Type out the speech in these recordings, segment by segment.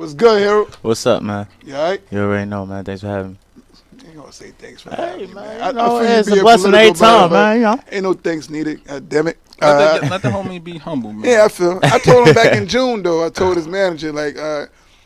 What's good, Harold? What's up, man? You all right? You already know, man. Thanks for having me. You ain't gonna say thanks for Hey, having me, man. man. You know, I feel it's you be a blessing every political time, man, man. You know. Ain't no thanks needed. Damn it. Let the homie be humble, man. Yeah, I feel. I told him back in June, though. I told his manager, like,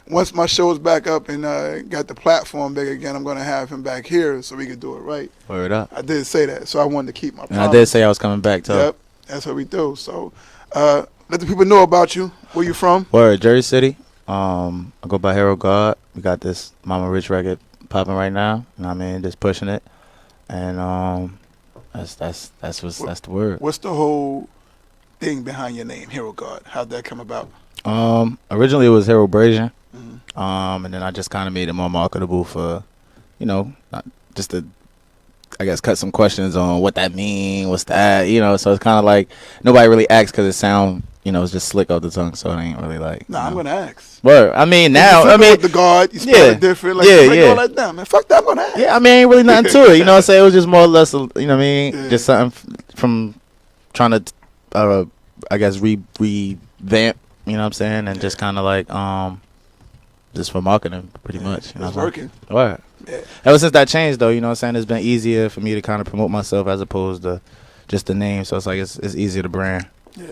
once my show's back up and got the platform big again, I'm gonna have him back here so we can do it right. Word up. I did say that, so I wanted to keep my And promise. I did say I was coming back, too. Yep, that's what we do. So, let the people know about you. Where you from? Word, Jersey City. I go by Gawd. We got this Mama Rich record popping right now. You know what I mean? Just pushing it. And that's the word. What's the whole thing behind your name, Gawd? How'd that come about? Originally it was Hero Brazier. Mm-hmm. And then I just kind of made it more marketable for, just to, I guess, cut some questions on what that mean, what's that, so it's kind of like nobody really asks because it sound, it's just slick off the tongue, so it ain't really like. Nah, I'm gonna ask. Word. I mean, now, with the Gawd, you spell it different. Like, all that down, man. Fuck that, I'm gonna ask. Yeah, I mean, ain't really nothing to it. You know what I'm saying? It was just more or less, you know what I mean? Yeah. Just something from trying to, I guess, revamp, you know what I'm saying? And just kind of like, just for marketing, pretty much. You know It's working. Right. Yeah. Ever since that changed, though, you know what I'm saying? It's been easier for me to kind of promote myself as opposed to just the name. So it's like it's easier to brand. Yeah.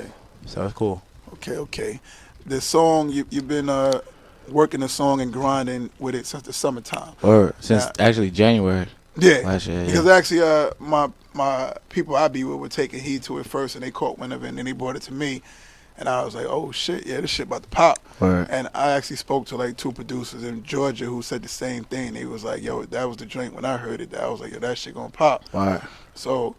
So it's cool. Okay. The song, you've been working the song and grinding with it since the summertime. Or since actually January. Yeah. Last year, Because actually, my people I be with were taking heed to it first, and they caught wind of it, and then they brought it to me. And I was like, oh, shit, yeah, this shit about to pop. Word. And I actually spoke to, like, 2 producers in Georgia who said the same thing. They was like, yo, that was the drink when I heard it. I was like, yo, that shit gonna pop. Right. So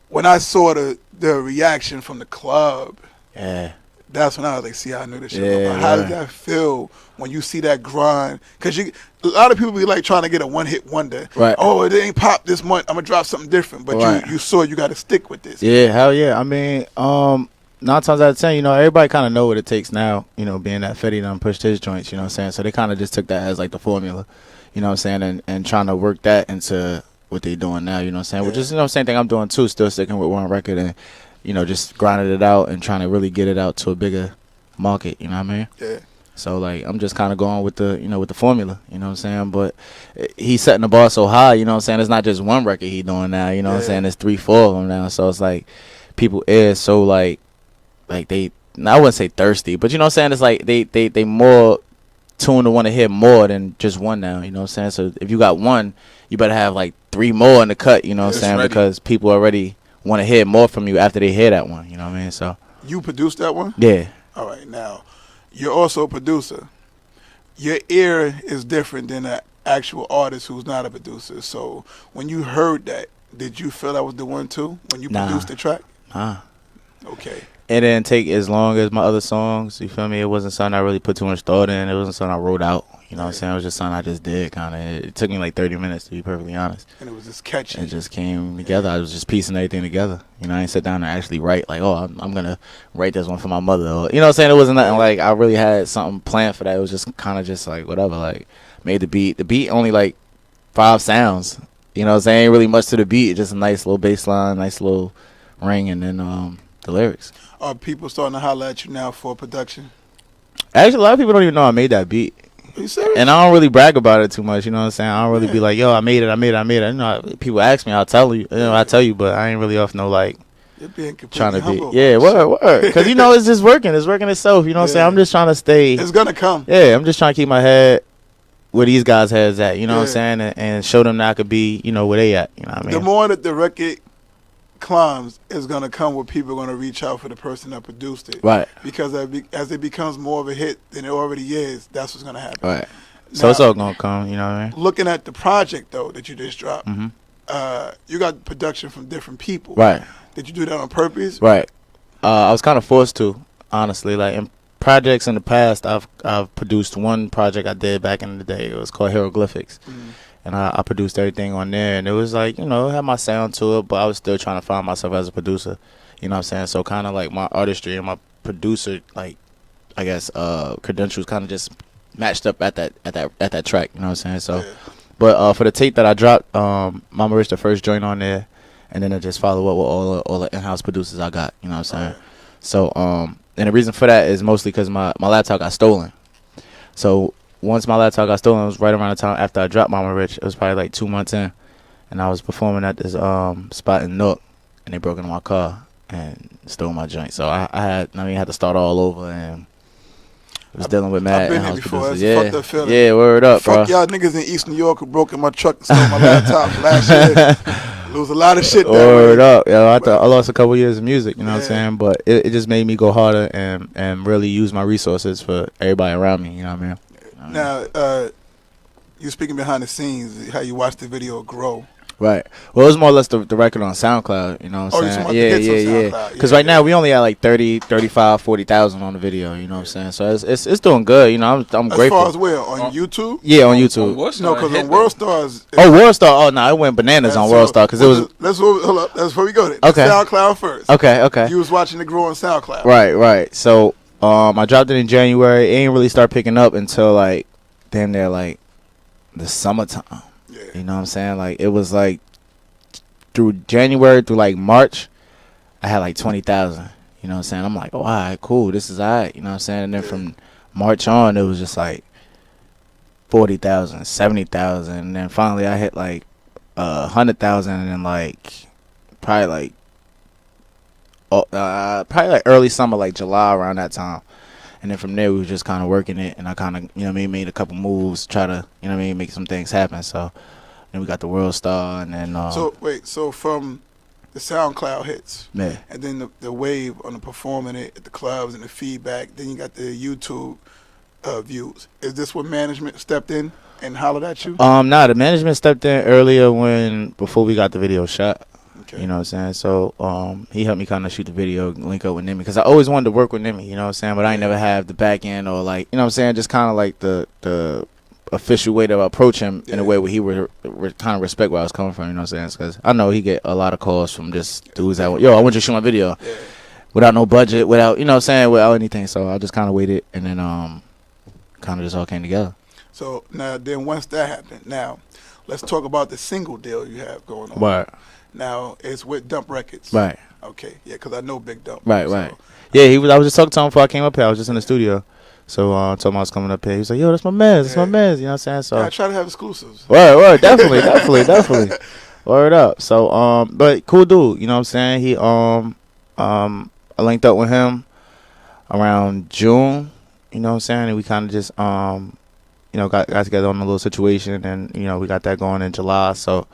when I saw the reaction from the club, Yeah. that's when I was like, see, I knew this shit. Yeah, But how did that feel when you see that grind? Because a lot of people be like trying to get a one-hit wonder. Right. Oh, it ain't pop this month. I'm going to drop something different. But Right. you saw you got to stick with this. Yeah, hell yeah. I mean, 9 times out of 10, everybody kind of know what it takes now, being that Fetty done pushed his joints, you know what I'm saying? So they kind of just took that as like the formula, you know what I'm saying? And trying to work that into what they doing now, you know what I'm saying? Yeah. Which is, same thing I'm doing too, still sticking with one record and, just grinding it out and trying to really get it out to a bigger market, you know what I mean? Yeah. So like I'm just kind of going with the with the formula, you know what I'm saying? But he's setting the bar so high, you know what I'm saying? It's not just one record he doing now, you know what I'm saying? It's 3-4 of them now. So it's like people is so like they, I wouldn't say thirsty, but you know what I'm saying? It's like they more tuned to want to hear more than just one now, you know what I'm saying? So if you got one, you better have like 3 more in the cut, you know what I'm saying? Ready. Because people already want to hear more from you after they hear that one, you know what I mean? So You produced that one? yeah. All right. Now, you're also a producer. Your ear is different than an actual artist who's not a producer. So when you heard that, did you feel that was the one too when you produced the track? Okay. It didn't take as long as my other songs. You feel me? It wasn't something I really put too much thought in. It wasn't something I wrote out. You know what I'm saying? It was just something I just did, kind of. It took me like 30 minutes, to be perfectly honest. And it was just catchy. It just came together. I was just piecing everything together. I didn't sit down and actually write, like, oh, I'm going to write this one for my mother. Or, you know what I'm saying? It wasn't nothing like I really had something planned for that. It was just kind of just like whatever. Like, made the beat. The beat only like 5 sounds. You know what I'm saying? Ain't really much to the beat. Just a nice little bass line, nice little ring, and then the lyrics. Are people starting to holler at you now for production? Actually, a lot of people don't even know I made that beat. Are you serious? And I don't really brag about it too much, you know what I'm saying? I don't really be like, yo, I made it. You know, people ask me, I'll tell you. I tell you, but I ain't really off no, like, You're being completely trying to humble. be. Yeah, word. Because, it's just working. It's working itself, you know what I'm saying? I'm just trying to stay. It's going to come. Yeah, I'm just trying to keep my head where these guys' heads at, you know what I'm Yeah. saying? And show them that I could be, where they at, you know what I mean? The more that the record climbs, is going to come where people are going to reach out for the person that produced it. Right. Because as it becomes more of a hit than it already is, that's what's going to happen. Right. So it's all going to come, you know what I mean? Looking at the project, though, that you just dropped, Mm-hmm. you got production from different people. Right. Did you do that on purpose? Right. I was kind of forced to, honestly. Like, in projects in the past, I've produced one project I did back in the day. It was called Hieroglyphics. Mm-hmm. And I produced everything on there. And it was like, it had my sound to it, but I was still trying to find myself as a producer. You know what I'm saying? So kind of like my artistry and my producer, like, I guess, credentials kind of just matched up at that track. You know what I'm saying? So, but for the tape that I dropped, Mama Rich, the first joint on there, and then I just follow up with all the in-house producers I got. You know what I'm saying? So, and the reason for that is mostly because my laptop got stolen. So once my laptop got stolen, it was right around the time after I dropped Mama Rich. It was probably like 2 months in, and I was performing at this spot in Nook, and they broke into my car and stole my joint. So I had to start all over, and I was dealing with mad I've been here in-house before. producers. That's a Yeah, fucked up feeling. yeah, word up, bro. Fuck y'all niggas in East New York who broke in my truck and stole my laptop last year. Lose a lot of shit that Word way. up, yo. I lost a couple years of music, you know what I'm Yeah. saying? But it just made me go harder and really use my resources for everybody around me, you know what I mean? Now, you speaking behind the scenes, how you watched the video grow. Right. Well, it was more or less the record on SoundCloud, you know what I'm You saying? talking about the hits on SoundCloud. Because right now we only at like 30, 35, 40,000 on the video, you know what I'm saying? So it's doing good, you know. I'm As grateful. far as where? On YouTube? Yeah, on YouTube. No, because on Worldstar Oh, Worldstar. Oh, no, it went bananas on Worldstar because it was. Hold up. That's where we go. Okay. SoundCloud first. Okay. You was watching it grow on SoundCloud. Right. So I dropped it in January. It ain't really start picking up until like damn near like the summertime. Yeah. You know what I'm saying? Like it was like through January through like March, I had like 20,000. You know what I'm saying? I'm like, oh, all right, cool. This is all right. You know what I'm saying? And then from March on, it was just like 40,000, 70,000. And then finally I hit like 100,000 and then like probably like early summer, like July around that time. And then from there, we were just kind of working it. And I kind of, you know what I mean, made a couple moves, try to, you know what I mean, make some things happen. So then we got the Worldstar and then. So from the SoundCloud hits, yeah. and then the wave on the performing it at the clubs and the feedback, then you got the YouTube views. Is this when management stepped in and hollered at you? Nah, the management stepped in earlier before we got the video shot. Okay. You know what I'm saying? So he helped me kind of shoot the video, link up with Nimmy, because I always wanted to work with Nimmy, you know what I'm saying? But I ain't never have the back end or like, you know what I'm saying? Just kind of like the official way to approach him in a way where he would kind of respect where I was coming from, you know what I'm saying? Because I know he get a lot of calls from just dudes that, yo, I want you to shoot my video without no budget, without, you know what I'm saying, without anything. So I just kind of waited and then kind of just all came together. So now then once that happened, now let's talk about the single deal you have going on. Right. Now it's with Dump Records. Right. Okay. Yeah, because I know Big Dump. Right. So, Yeah, I was just talking to him before I came up here. I was just in the studio. So I told him I was coming up here. He was like, yo, that's my man. That's my man. You know what I'm saying? So I try to have exclusives. Word. Definitely. Word up. So, but cool dude. You know what I'm saying? He, I linked up with him around June. You know what I'm saying? And we kind of just, got together on a little situation. And, we got that going in July. So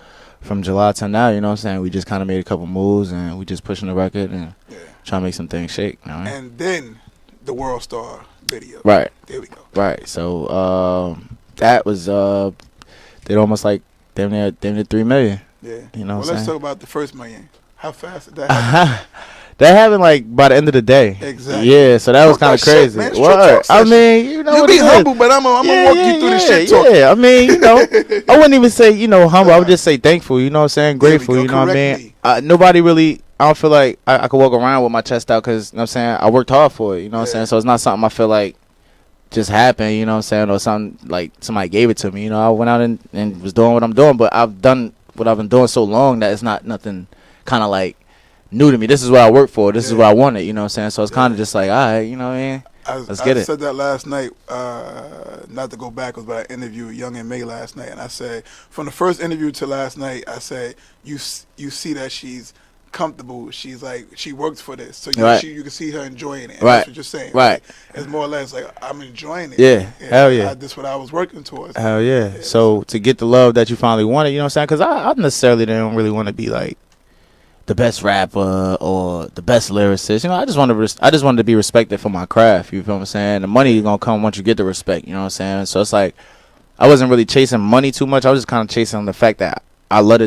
from July to now, you know what I'm saying? We just kind of made a couple moves and we just pushing the record and trying to make some things shake. You know what I mean? And then the Worldstar video. Right. There we go. Right. So that was did almost like damn near 3 million. Yeah. You know what I'm let's saying? talk about the first million. How fast did that happen? That happened like by the end of the day. Exactly. Yeah, so that was kind of Talk that crazy. shit, man. Word. I Shit. mean, you know You what be it is. humble, but I'm gonna walk you through the shit talk. Yeah, I mean, I wouldn't even say, humble. I would just say thankful, you know what I'm saying? Grateful, There we you go. know what I Correct mean? Nobody really, I don't feel like I could walk around with my chest out because, you know what I'm saying, I worked hard for it, you know what I'm saying? So it's not something I feel like just happened, you know what I'm saying, or something like somebody gave it to me. I went out and was doing what I'm doing, but I've done what I've been doing so long that it's not nothing kind of like new to me. This is what I work for. This is what I wanted, you know what I'm saying? So it's kind of just like, all right, you know what I mean? Let's get it. I said that last night, not to go backwards, but I interviewed Young and May last night, and I said, from the first interview to last night, I said, you see that she's comfortable. She's like, she works for this. So you can see her enjoying it. And that's what you're saying. Right. Like, it's more or less like, I'm enjoying it. Yeah. Hell yeah. That's what I was working towards. Hell yeah. So to get the love that you finally wanted, you know what I'm saying? Because I necessarily didn't really want to be like the best rapper or the best lyricist. I just wanted to be respected for my craft. You feel what I'm saying? The money is gonna come once you get the respect. You know what I'm saying? So it's like I wasn't really chasing money too much. I was just kind of chasing the fact that I love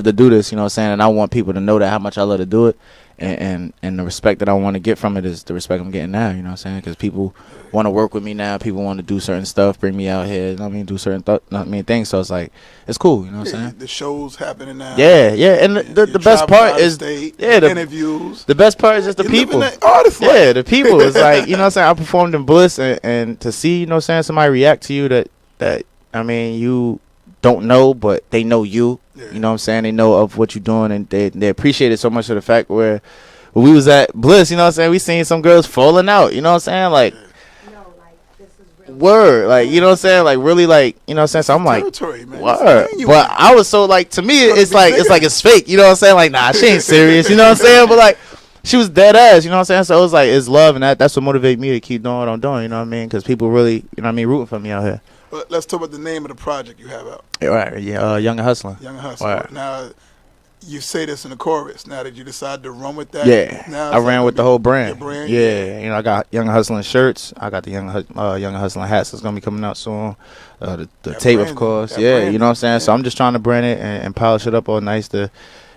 to do this. You know what I'm saying? And I want people to know that how much I love to do it. And the respect that I want to get from it is the respect I'm getting now. You know what I'm saying? Because people want to work with me now. People want to do certain stuff, bring me out here. Do certain things. So it's like it's cool. You know what I'm saying? The shows happening now. Yeah. And the best part is the interviews. The best part is just the people. Yeah, the people. It's like, you know what I'm saying? I performed in Bliss and to see, you know what I'm saying, somebody react to you that I mean, you don't know, but they know you. Yeah. You know what I'm saying? They know of what you're doing, and they appreciate it so much of the fact where when we was at Bliss, you know what I'm saying, we seen some girls falling out. You know what I'm saying? Like, no, like this is Word, like, you know what I'm saying, like, really, like, you know what I'm saying, so I'm like, Territory, man. word, but I was so, like, to me, it's like it's fake, you know what I'm saying, like, nah, she ain't serious, you know what I'm saying, but, like, she was dead ass, you know what I'm saying, so it was like, it's love, and that's what motivated me to keep doing what I'm doing, you know what I mean, because people really, you know what I mean, rooting for me out here. But let's talk about the name of the project you have out. Right, yeah, Young and Hustling. Young and Hustling. Right. Now, you say this in the chorus. Now that you decide to run with that, Yeah, now I ran with the whole brand. Your brand. Yeah, you know, I got Young and Hustling shirts. I got the Young and Hustling hats that's gonna be coming out soon. The tape, of course. Yeah, you know what I'm saying. Yeah. So I'm just trying to brand it and polish it up all nice to, you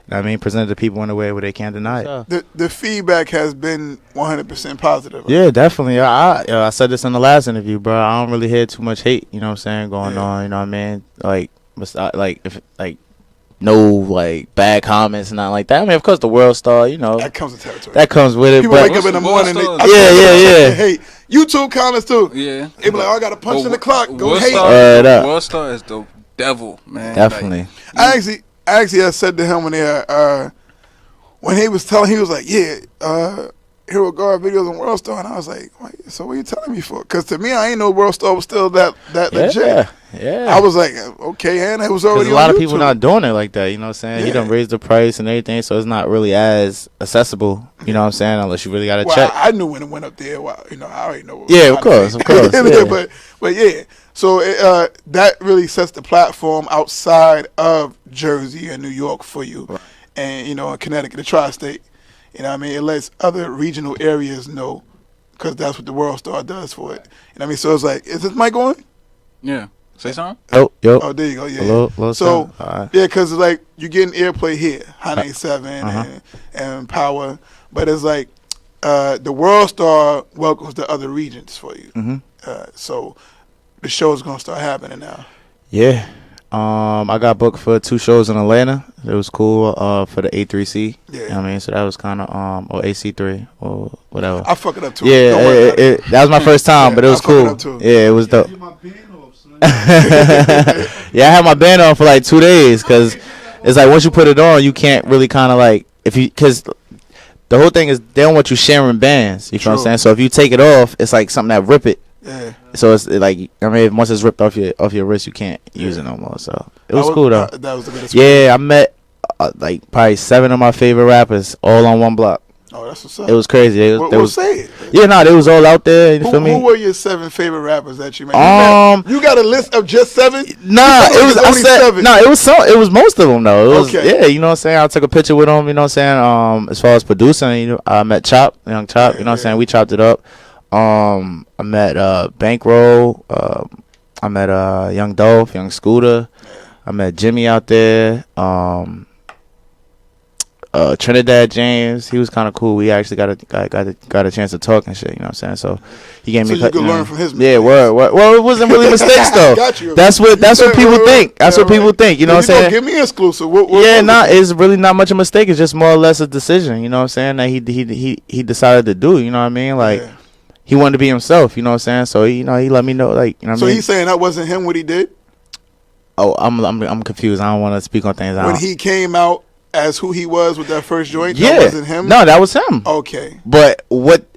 know what I mean, present it to people in a way where they can't deny it. The feedback has been 100% positive. Right? Yeah, definitely. I said this in the last interview, bro. I don't really hear too much hate. You know what I'm saying going on. You know what I mean? No, like, bad comments and nothing like that. I mean, of course, the Worldstar, you know. That comes with territory. That comes with it. People but wake up in the morning. Yeah. Hey, YouTube comments, too. Yeah. They be like, I got to punch in the clock. Go hate. Worldstar is the devil, man. Definitely. Like, I said to him when he was telling, he was like, Hero Gawd videos on Worldstar, and I was like, so what are you telling me for? Because to me, I ain't know Worldstar was still that legit. Yeah. I was like, okay, and it was already a lot on of people YouTube. not doing it like that, you know what I'm saying? He done raised the price and everything, so it's not really as accessible, you know what I'm saying, unless you really got to check. I knew when it went up there. Well, you know, I already know. Yeah, of course. Yeah. But yeah, so that really sets the platform outside of Jersey and New York for you, right. And, you know, in Connecticut, the tri-state. You know what I mean? It lets other regional areas know, because that's what the Worldstar does for it. You know what I mean? So it's like, is this mic on? Yeah. Say something? Oh, yo. Oh, there you go. Yeah. Hello, so, right. yeah, because it's like you're getting airplay here, High 97 and Power. But it's like the Worldstar welcomes the other regions for you. Mm-hmm. So the show is going to start happening now. Yeah. I got booked for 2 shows in Atlanta. It was cool for the A3C. Yeah. You know what I mean? So that was kind of, or AC3 or whatever. I fuck it up too. Yeah, that was my first time, but it was cool. Yeah, it was dope. Yeah, I had my band on for like 2 days because it's like once you put it on, you can't really kind of like, because the whole thing is they don't want you sharing bands. You know what I'm saying? So if you take it off, it's like something that rip it. Yeah. So it's like, I mean, once it's ripped off your wrist, you can't use it no more. So it was cool though. That was the good experience. Yeah, I met like probably 7 of my favorite rappers all on one block. Oh, that's what's up. It was crazy. They was say it. Yeah, they was all out there. You feel me? Who were your 7 favorite rappers that you met? You got a list of just 7? Nah, it was only 7. No, it was most of them though. It was, okay. Yeah, you know what I'm saying. I took a picture with them. You know what I'm saying. As far as producing, you know, I met Young Chop. You know what I'm saying. We chopped it up. I met Bankroll. I met Young Dolph, Young Scooter. I met Jimmy out there. Trinidad James, he was kind of cool. We actually got a chance to talk and shit. You know what I'm saying? So he gave me. So you could learn from his mistakes. Yeah, word. Well, it wasn't really mistakes though. Got you. That's what people think. That's what people think. You know what I'm saying? Give me exclusive. It's really not much of a mistake. It's just more or less a decision. You know what I'm saying? That he decided to do. You know what I mean? Like. Yeah. He wanted to be himself, you know what I'm saying? So he let me know, like, you know what I mean? So he's saying that wasn't him what he did? Oh, I'm confused. I don't want to speak on things. When he came out as who he was with that first joint, that wasn't him? No, that was him. Okay. But what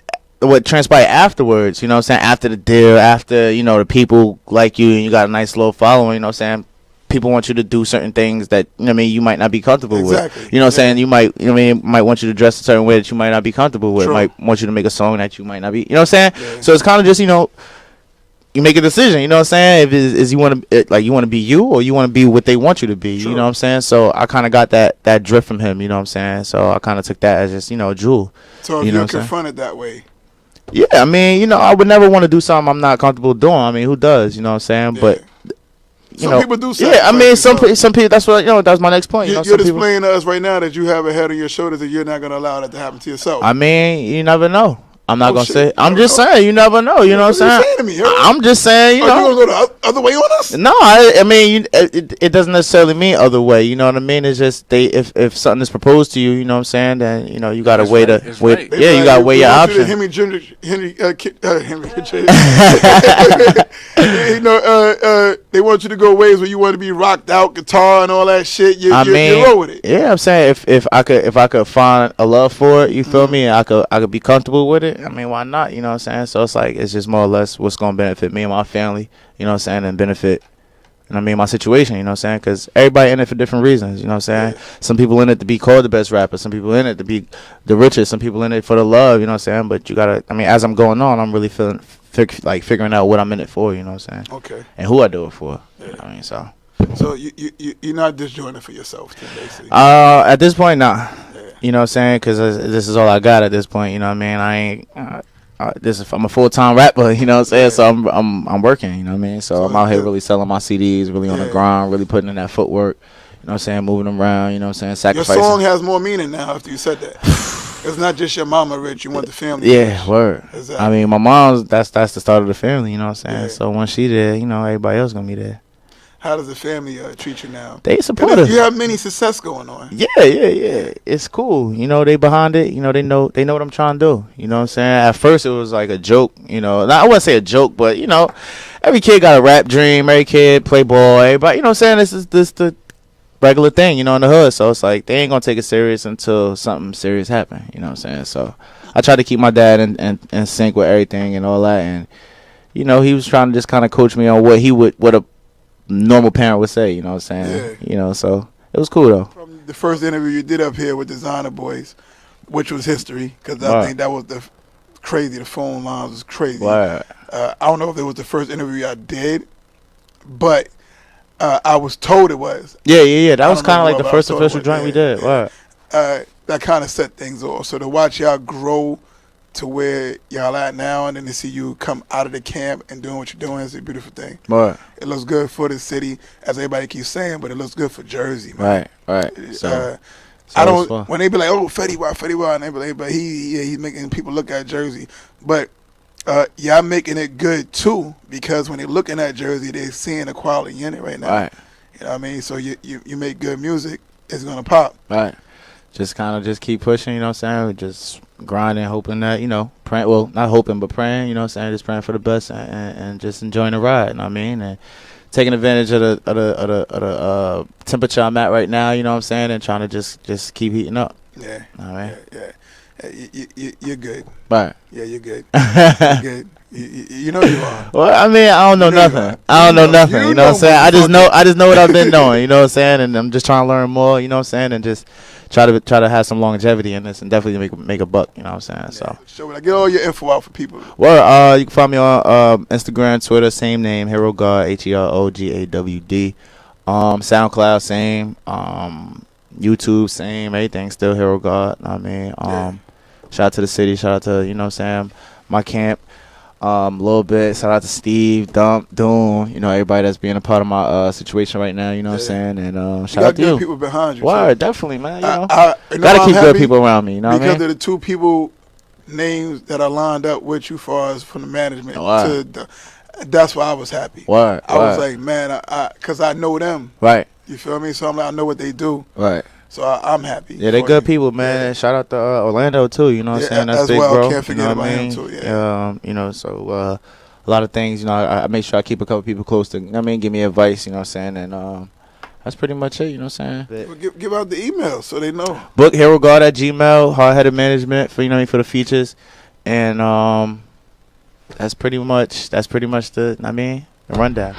transpired afterwards, you know what I'm saying? After the deal, after, you know, the people like you and you got a nice little following, you know what I'm saying? People want you to do certain things that, you know what I mean, you might not be comfortable with. You know what I'm saying? You might, you know what I mean, might want you to dress a certain way that you might not be comfortable with. True. Might want you to make a song that you might not be, you know what I'm saying? Yeah. So it's kind of just, you know, you make a decision, you know what I'm saying? If is you want to, like, you want to be you or you want to be what they want you to be, True. you know what I'm saying? So I kind of got that drift from him, you know what I'm saying? So I kind of took that as just, you know, a jewel. So if you're confronted that way. Yeah, I mean, you know, I would never want to do something I'm not comfortable doing. I mean, who does, you know what I'm saying? Yeah. But some people do. Yeah, I mean, some people. That's what, you know. That's my next point. You're displaying to us right now that you have a head on your shoulders that you're not going to allow that to happen to yourself. I mean, you never know. I'm not gonna say. I'm just saying. You never know. You know what I'm saying? To me, I'm just saying. You know. You gonna go the other way on us? No, I mean, it doesn't necessarily mean other way. You know what I mean? It's just if something is proposed to you, you know what I'm saying? Then you know you gotta weigh the wait. Yeah, you gotta weigh your options. Henry, you know, they want you to go ways where you want to be rocked out, guitar and all that shit. You're low with it. Yeah, I'm saying if I could find a love for it, you feel me? I could be comfortable with it. I mean, why not? You know what I'm saying? So it's like, it's just more or less what's going to benefit me and my family, you know what I'm saying, and benefit, and I mean, my situation, you know what I'm saying? Because everybody in it for different reasons, you know what I'm saying? Yeah. Some people in it to be called the best rapper. Some people in it to be the richest. Some people in it for the love, you know what I'm saying? But you got to, I mean, as I'm going on, I'm really figuring out what I'm in it for, you know what I'm saying? Okay. And who I do it for. Yeah. You know what I mean? So You're not just doing it for yourself, too, basically. at this point, nah. Yeah. You know what I'm saying? Because this is all I got at this point, you know what I mean? I ain't... I'm a full-time rapper, you know what I'm saying? Yeah. So I'm working, you know what I mean? So I'm out here really selling my CDs, really on the grind, really putting in that footwork, you know what I'm saying? Moving them around, you know what I'm saying? Sacrificing. Your song has more meaning now after you said that. It's not just your mama rich, you want the family Yeah, rich. word. Exactly. I mean, my mom's, that's the start of the family, you know what I'm saying? Yeah. So when she there, you know, everybody else gonna be there. How does the family treat you now? They supportive. You have many success going on. Yeah. It's cool. You know, they behind it. You know, they know what I'm trying to do. You know what I'm saying? At first, it was like a joke. You know, I wouldn't say a joke, but, you know, every kid got a rap dream. Every kid play ball. Everybody, you know what I'm saying? This is the regular thing, you know, in the hood. So it's like they ain't going to take it serious until something serious happen. You know what I'm saying? So I try to keep my dad in sync with everything and all that. And, you know, he was trying to just kind of coach me on what a normal parent would say, you know what I'm saying? Yeah. You know, so it was cool though. From the first interview you did up here with Designer Boys, which was history, because I think that was crazy. The phone lines was crazy. Wow. I don't know if it was the first interview I did, but I was told it was. Yeah. That was don't kind of know like what, the but I was first told it official was, joint we did. yeah. Wow. That kind of set things off. So to watch y'all grow to where y'all at now, and then to see you come out of the camp and doing what you're doing is a beautiful thing. Right. It looks good for the city, as everybody keeps saying, but it looks good for Jersey, man. Right. So I don't. When they be like, "Oh, Fetty Wap," and they be like, "But he's making people look at Jersey." But y'all making it good too, because when they're looking at Jersey, they're seeing the quality in it right now. Right. You know what I mean? So you make good music, it's gonna pop. Right. Just keep pushing, you know what I'm saying? Just grinding, hoping that, you know, praying, well, not hoping, but praying, you know what I'm saying? Just praying for the best and just enjoying the ride, you know what I mean? And taking advantage of the temperature I'm at right now, you know what I'm saying? And trying to just keep heating up. Yeah. You know what I mean? Yeah. You're good. Right. Yeah, you're good. You're good. You know you are. Well, I mean, I don't know nothing. I don't know nothing. You know what I'm saying? I just know what I've been doing. You know what I'm saying? And I'm just trying to learn more. You know what I'm saying? And just try to have some longevity in this and definitely make a buck. You know what I'm saying? So get all your info out for people. Well, you can find me on Instagram, Twitter, same name, Hero Gawd, HEROGAWD. SoundCloud, same. YouTube, same. Everything still Hero Gawd. I mean, shout out to the city. Shout out to, you know what I'm saying, my camp. A little bit. Shout out to Steve, Dump, Doom, you know, everybody that's being a part of my situation right now, you know what I'm saying? And shout out to you. Good people behind you. Word, definitely, man. You know, gotta keep good people around me, you know what I mean? Because of the two people names that are lined up with you far as from the management that's why I was happy. I was like, man, because I know them. Right. You feel me? So I'm like, I know what they do. Right. So I'm happy. Yeah, they good people, man. Yeah. Shout out to Orlando too. You know what I'm saying? That's big, well. Bro. Can't forget you know about him too. Yeah. You know, so a lot of things. You know, I make sure I keep a couple people close to. I mean, give me advice. You know what I'm saying? And that's pretty much it. You know what I'm saying? Well, give out the email so they know. Book HeroGawd at Gmail. Hard-headed management for for the features, and that's pretty much the rundown.